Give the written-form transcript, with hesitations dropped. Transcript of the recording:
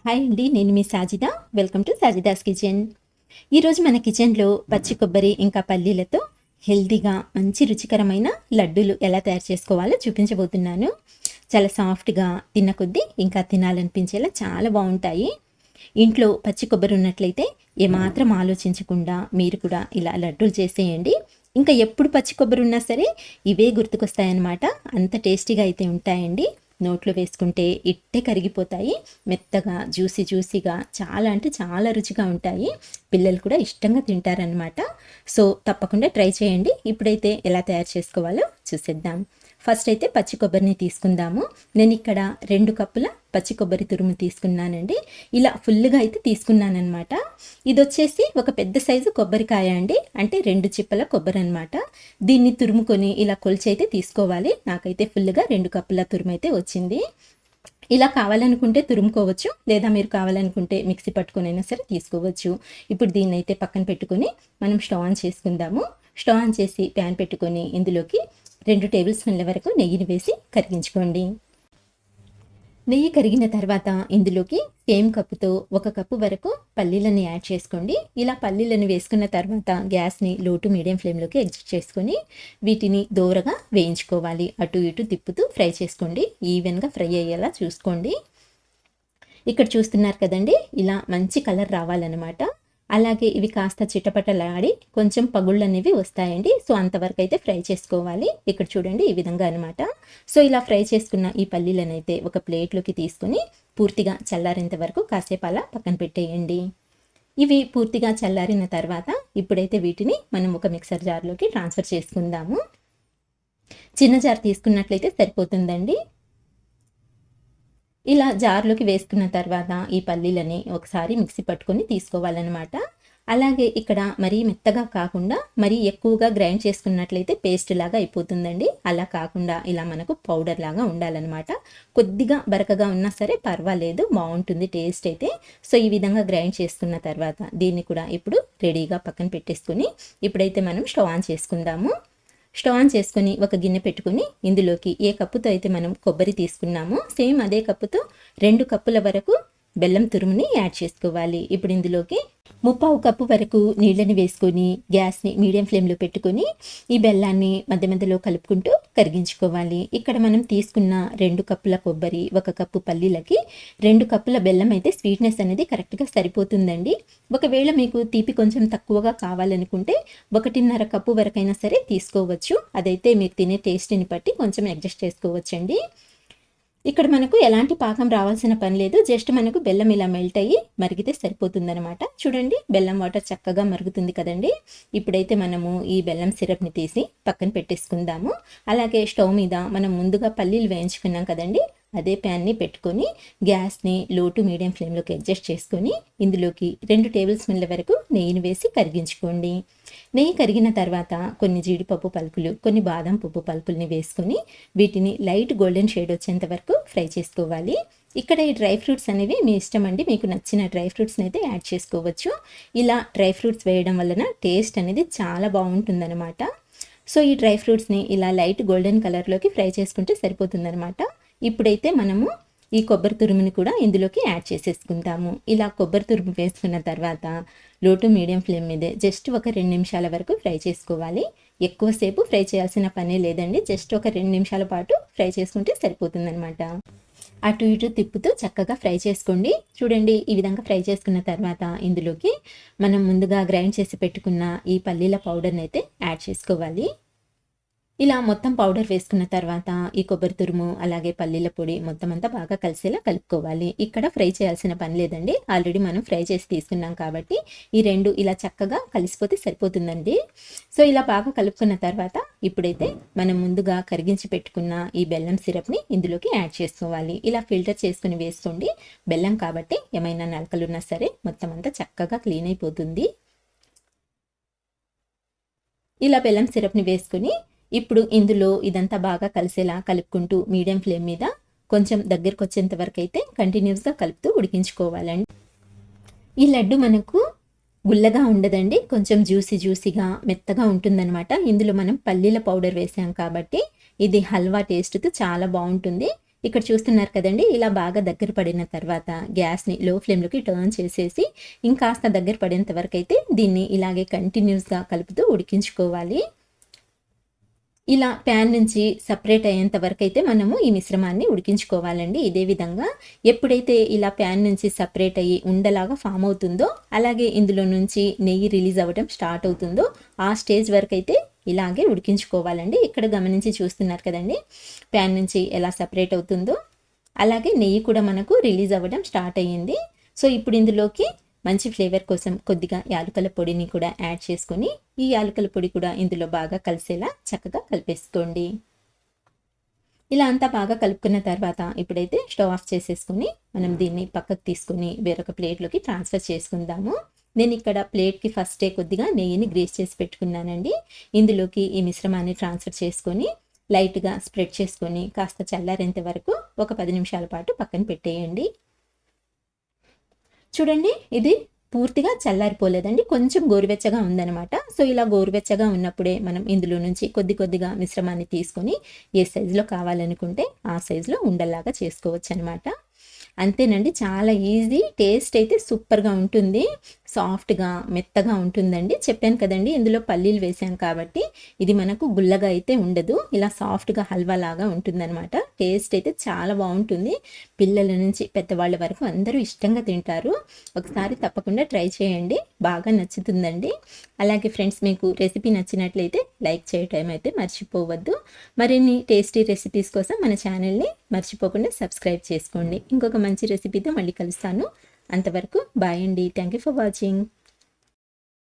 Hi అండి, నేను మీ Sajida. Welcome to Sajida's kitchen. ఈరోజు మన కిచెన్లో పచ్చి కొబ్బరి ఇంకా పల్లీలతో హెల్తీగా మంచి రుచికరమైన లడ్డూలు ఎలా తయారు చేసుకోవాలో చూపించబోతున్నాను. చాలా సాఫ్ట్గా, తిన్న కొద్దీ ఇంకా తినాలనిపించేలా చాలా బాగుంటాయి. ఇంట్లో పచ్చి కొబ్బరి ఉన్నట్లయితే ఏమాత్రం ఆలోచించకుండా మీరు కూడా ఇలా లడ్డూలు చేసేయండి. ఇంకా ఎప్పుడు పచ్చి కొబ్బరి ఉన్నా సరే ఇవే గుర్తుకొస్తాయన్నమాట. అంత టేస్టీగా అయితే ఉంటాయండి. నోట్లో వేసుకుంటే ఇట్టే కరిగిపోతాయి. మెత్తగా జ్యూసీగా చాలా అంటే చాలా రుచిగా ఉంటాయి. పిల్లలు కూడా ఇష్టంగా తింటారనమాట. సో తప్పకుండా ట్రై చేయండి. ఇప్పుడైతే ఎలా తయారు చేసుకోవాలో చూసేద్దాం. ఫస్ట్ అయితే పచ్చి కొబ్బరిని తీసుకుందాము. నేను ఇక్కడ 2 కప్పుల పచ్చి కొబ్బరి తురుము తీసుకున్నానండి. ఇలా ఫుల్గా అయితే తీసుకున్నానమాట. ఇది వచ్చేసి ఒక పెద్ద సైజు కొబ్బరికాయ అండి, అంటే 2 చిప్పల కొబ్బరి అనమాట. దీన్ని తురుముకొని ఇలా కొలిచి అయితే తీసుకోవాలి. నాకైతే ఫుల్గా 2 కప్పుల తురుము అయితే వచ్చింది. ఇలా కావాలనుకుంటే తురుముకోవచ్చు, లేదా మీరు కావాలనుకుంటే మిక్సీ పట్టుకునైనా సరే తీసుకోవచ్చు. ఇప్పుడు దీన్ని అయితే పక్కన పెట్టుకొని మనం స్టవ్ ఆన్ చేసుకుందాము. స్టవ్ ఆన్ చేసి ప్యాన్ పెట్టుకొని ఇందులోకి 2 టేబుల్ స్పూన్ల వరకు నెయ్యిని వేసి కరిగించుకోండి. నెయ్యి కరిగిన తర్వాత ఇందులోకి సేమ్ కప్పుతో 1 కప్పు వరకు పల్లీలను యాడ్ చేసుకోండి. ఇలా పల్లీలను వేసుకున్న తర్వాత గ్యాస్ని లో టు మీడియం ఫ్లేమ్లోకి అడ్జస్ట్ చేసుకొని వీటిని దోరగా వేయించుకోవాలి. అటు ఇటు తిప్పుతూ ఫ్రై చేసుకోండి. ఈవెన్గా ఫ్రై అయ్యేలా చూసుకోండి. ఇక్కడ చూస్తున్నారు కదండి, ఇలా మంచి కలర్ రావాలన్నమాట. అలాగే ఇవి కాస్త చిటపటలాడి కొంచెం పగుళ్ళు అనేవి వస్తాయండి. సో అంతవరకు అయితే ఫ్రై చేసుకోవాలి. ఇక్కడ చూడండి, ఈ విధంగా అనమాట. సో ఇలా ఫ్రై చేసుకున్న ఈ పల్లీలను అయితే ఒక ప్లేట్లోకి తీసుకుని పూర్తిగా చల్లారేంత వరకు కాసేపు అలా పక్కన పెట్టేయండి. ఇవి పూర్తిగా చల్లారిన తర్వాత ఇప్పుడైతే వీటిని మనం ఒక మిక్సర్ జార్లోకి ట్రాన్స్ఫర్ చేసుకుందాము. చిన్న జార్ తీసుకున్నట్లయితే సరిపోతుందండి. ఇలా జార్లోకి వేసుకున్న తర్వాత ఈ పల్లీలని ఒకసారి మిక్సీ పట్టుకొని తీసుకోవాలన్నమాట. అలాగే ఇక్కడ మరీ మెత్తగా కాకుండా మరీ ఎక్కువగా గ్రైండ్ చేసుకున్నట్లయితే పేస్ట్ లాగా అయిపోతుందండి. అలా కాకుండా ఇలా మనకు పౌడర్ లాగా ఉండాలన్నమాట. కొద్దిగా బరకగా ఉన్నా సరే పర్వాలేదు, బాగుంటుంది టేస్ట్ అయితే. సో ఈ విధంగా గ్రైండ్ చేసుకున్న తర్వాత దీన్ని కూడా ఇప్పుడు రెడీగా పక్కన పెట్టేసుకుని ఇప్పుడైతే మనం స్టవ్ ఆన్ చేసుకుందాము. స్టవ్ ఆన్ చేసుకొని ఒక గిన్నె పెట్టుకుని ఇందులోకి ఏ కప్పుతో అయితే మనం కొబ్బరి తీసుకున్నామో సేమ్ అదే కప్పుతో 2 కప్పుల వరకు బెల్లం తురుముని యాడ్ చేసుకోవాలి. ఇప్పుడు ఇందులోకి 3/4 కప్పు వరకు నీళ్ళని వేసుకొని గ్యాస్ని మీడియం ఫ్లేమ్లో పెట్టుకొని ఈ బెల్లాన్ని మధ్య మధ్యలో కలుపుకుంటూ కరిగించుకోవాలి. ఇక్కడ మనం తీసుకున్న 2 కప్పుల కొబ్బరి, 1 కప్పు పల్లీలకి 2 కప్పుల బెల్లం అయితే స్వీట్నెస్ అనేది కరెక్ట్గా సరిపోతుందండి. ఒకవేళ మీకు తీపి కొంచెం తక్కువగా కావాలనుకుంటే 1.5 కప్పు వరకైనా సరే తీసుకోవచ్చు. అదైతే మీరు తినే టేస్ట్ని బట్టి కొంచెం అడ్జస్ట్ చేసుకోవచ్చండి. ఇక్కడ మనకు ఎలాంటి పాకం రావాల్సిన పని లేదు. జస్ట్ మనకు బెల్లం ఇలా మెల్ట్ అయ్యి మరిగితే సరిపోతుందనమాట. చూడండి, బెల్లం వాటర్ చక్కగా మరుగుతుంది కదండి. ఇప్పుడైతే మనము ఈ బెల్లం సిరప్ని తీసి పక్కన పెట్టేసుకుందాము. అలాగే స్టవ్ మీద మనం ముందుగా పల్లీలు వేయించుకున్నాం కదండి, అదే ప్యాన్ని పెట్టుకొని గ్యాస్ని లో టు మీడియం ఫ్లేమ్లోకి అడ్జస్ట్ చేసుకొని ఇందులోకి 2 టేబుల్ స్పూన్ల వరకు నెయ్యిని వేసి కరిగించుకోండి. నెయ్యి కరిగిన తర్వాత కొన్ని జీడిపప్పు పలుకులు, కొన్ని బాదం పప్పు పలుకుల్ని వేసుకొని వీటిని లైట్ గోల్డెన్ షేడ్ వచ్చేంత వరకు ఫ్రై చేసుకోవాలి. ఇక్కడ ఈ డ్రై ఫ్రూట్స్ అనేవి మీ ఇష్టం అండి, మీకు నచ్చిన డ్రై ఫ్రూట్స్ని అయితే యాడ్ చేసుకోవచ్చు. ఇలా డ్రై ఫ్రూట్స్ వేయడం వలన టేస్ట్ అనేది చాలా బాగుంటుందన్నమాట. సో ఈ డ్రై ఫ్రూట్స్ని ఇలా లైట్ గోల్డెన్ కలర్లోకి ఫ్రై చేసుకుంటే సరిపోతుందన్నమాట. ఇప్పుడైతే మనము ఈ కొబ్బరి తురుముని కూడా ఇందులోకి యాడ్ చేసేసుకుందాము. ఇలా కొబ్బరి తురుము వేసుకున్న తర్వాత లో టు మీడియం ఫ్లేమ్ మీదే జస్ట్ ఒక 2 నిమిషాల వరకు ఫ్రై చేసుకోవాలి. ఎక్కువసేపు ఫ్రై చేయాల్సిన పనే లేదండి, జస్ట్ ఒక 2 నిమిషాల పాటు ఫ్రై చేసుకుంటే సరిపోతుందన్నమాట. అటు ఇటు తిప్పుతూ చక్కగా ఫ్రై చేసుకోండి. చూడండి, ఈ విధంగా ఫ్రై చేసుకున్న తర్వాత ఇందులోకి మనం ముందుగా గ్రైండ్ చేసి పెట్టుకున్న ఈ పల్లీల పౌడర్ని అయితే యాడ్ చేసుకోవాలి. ఇలా మొత్తం పౌడర్ వేసుకున్న తర్వాత ఈ కొబ్బరి తురుము అలాగే పల్లీల పొడి మొత్తం అంతా బాగా కలిసేలా కలుపుకోవాలి. ఇక్కడ ఫ్రై చేయాల్సిన పని లేదండి, ఆల్రెడీ మనం ఫ్రై చేసి తీసుకున్నాం కాబట్టి ఈ 2 ఇలా చక్కగా కలిసిపోతే సరిపోతుందండి. సో ఇలా బాగా కలుపుకున్న తర్వాత ఇప్పుడైతే మనం ముందుగా కరిగించి పెట్టుకున్న ఈ బెల్లం సిరప్ని ఇందులోకి యాడ్ చేసుకోవాలి. ఇలా ఫిల్టర్ చేసుకుని వేసుకోండి. బెల్లం కాబట్టి ఏమైనా నలకలున్నా సరే మొత్తం అంతా చక్కగా క్లీన్ అయిపోతుంది. ఇలా బెల్లం సిరప్ని వేసుకుని ఇప్పుడు ఇందులో ఇదంతా బాగా కలిసేలా కలుపుకుంటూ మీడియం ఫ్లేమ్ మీద కొంచెం దగ్గరకు వచ్చేంత వరకు అయితే కంటిన్యూస్గా కలుపుతూ ఉడికించుకోవాలండి. ఈ లడ్డు మనకు గుల్లగా ఉండదండి, కొంచెం జ్యూసీగా మెత్తగా ఉంటుందన్నమాట. ఇందులో మనం పల్లీల పౌడర్ వేసాం కాబట్టి ఇది హల్వా టేస్ట్తో చాలా బాగుంటుంది. ఇక్కడ చూస్తున్నారు కదండి, ఇలా బాగా దగ్గర పడిన తర్వాత గ్యాస్ని లో ఫ్లేమ్లోకి టర్న్ చేసేసి ఇంకాస్త దగ్గర పడేంత వరకు అయితే దీన్ని ఇలాగే కంటిన్యూస్గా కలుపుతూ ఉడికించుకోవాలి. ఇలా ప్యాన్ నుంచి సపరేట్ అయ్యేంత వరకు అయితే మనము ఈ మిశ్రమాన్ని ఉడికించుకోవాలండి. ఇదే విధంగా ఎప్పుడైతే ఇలా ప్యాన్ నుంచి సపరేట్ అయ్యి ఉండలాగా ఫామ్ అవుతుందో, అలాగే ఇందులో నుంచి నెయ్యి రిలీజ్ అవ్వడం స్టార్ట్ అవుతుందో ఆ స్టేజ్ వరకు అయితే ఇలాగే ఉడికించుకోవాలండి. ఇక్కడ గమనించి చూస్తున్నారు కదండి, ప్యాన్ నుంచి ఎలా సపరేట్ అవుతుందో అలాగే నెయ్యి కూడా మనకు రిలీజ్ అవ్వడం స్టార్ట్ అయ్యింది. సో ఇప్పుడు ఇందులోకి మంచి ఫ్లేవర్ కోసం కొద్దిగా యాలకుల పొడిని కూడా యాడ్ చేసుకొని ఈ యాలకుల పొడి కూడా ఇందులో బాగా కలిసేలా చక్కగా కలిపేసుకోండి. ఇలా అంతా బాగా కలుపుకున్న తర్వాత ఇప్పుడైతే స్టవ్ ఆఫ్ చేసేసుకొని మనం దీన్ని పక్కకు తీసుకొని వేరొక ప్లేట్లోకి ట్రాన్స్ఫర్ చేసుకుందాము. నేను ఇక్కడ ప్లేట్కి ఫస్టే కొద్దిగా నెయ్యిని గ్రేస్ చేసి పెట్టుకున్నానండి. ఇందులోకి ఈ మిశ్రమాన్ని ట్రాన్స్ఫర్ చేసుకొని లైట్గా స్ప్రెడ్ చేసుకొని కాస్త చల్లారేంత వరకు ఒక 10 నిమిషాల పాటు పక్కన పెట్టేయండి. చూడండి, ఇది పూర్తిగా చల్లారిపోలేదండి, కొంచెం గోరువెచ్చగా ఉందనమాట. సో ఇలా గోరువెచ్చగా ఉన్నప్పుడే మనం ఇందులో నుంచి కొద్దిగా మిశ్రమాన్ని తీసుకొని ఏ సైజులో కావాలనుకుంటే ఆ సైజులో ఉండల్లాగా చేసుకోవచ్చు అనమాట. అంతేనండి, చాలా ఈజీ. టేస్ట్ అయితే సూపర్గా ఉంటుంది, సాఫ్ట్గా మెత్తగా ఉంటుందండి. చెప్పాను కదండి, ఇందులో పల్లీలు వేసాను కాబట్టి ఇది మనకు గుల్లగా అయితే ఉండదు, ఇలా సాఫ్ట్గా హల్వా లాగా ఉంటుందన్నమాట. టేస్ట్ అయితే చాలా బాగుంటుంది. పిల్లల నుంచి పెద్దవాళ్ళ వరకు అందరూ ఇష్టంగా తింటారు. ఒకసారి తప్పకుండా ట్రై చేయండి, బాగా నచ్చుతుందండి. అలాగే ఫ్రెండ్స్, మీకు రెసిపీ నచ్చినట్లయితే లైక్ చేయటం అయితే మర్చిపోవద్దు. మరిన్ని టేస్టీ రెసిపీస్ కోసం మన ఛానల్ని మర్చిపోకుండా సబ్స్క్రైబ్ చేసుకోండి. ఇంకొక మంచి రెసిపీతో మళ్ళీ కలుస్తాను. అంతవరకు బాయ్ అండి. Thank you for watching.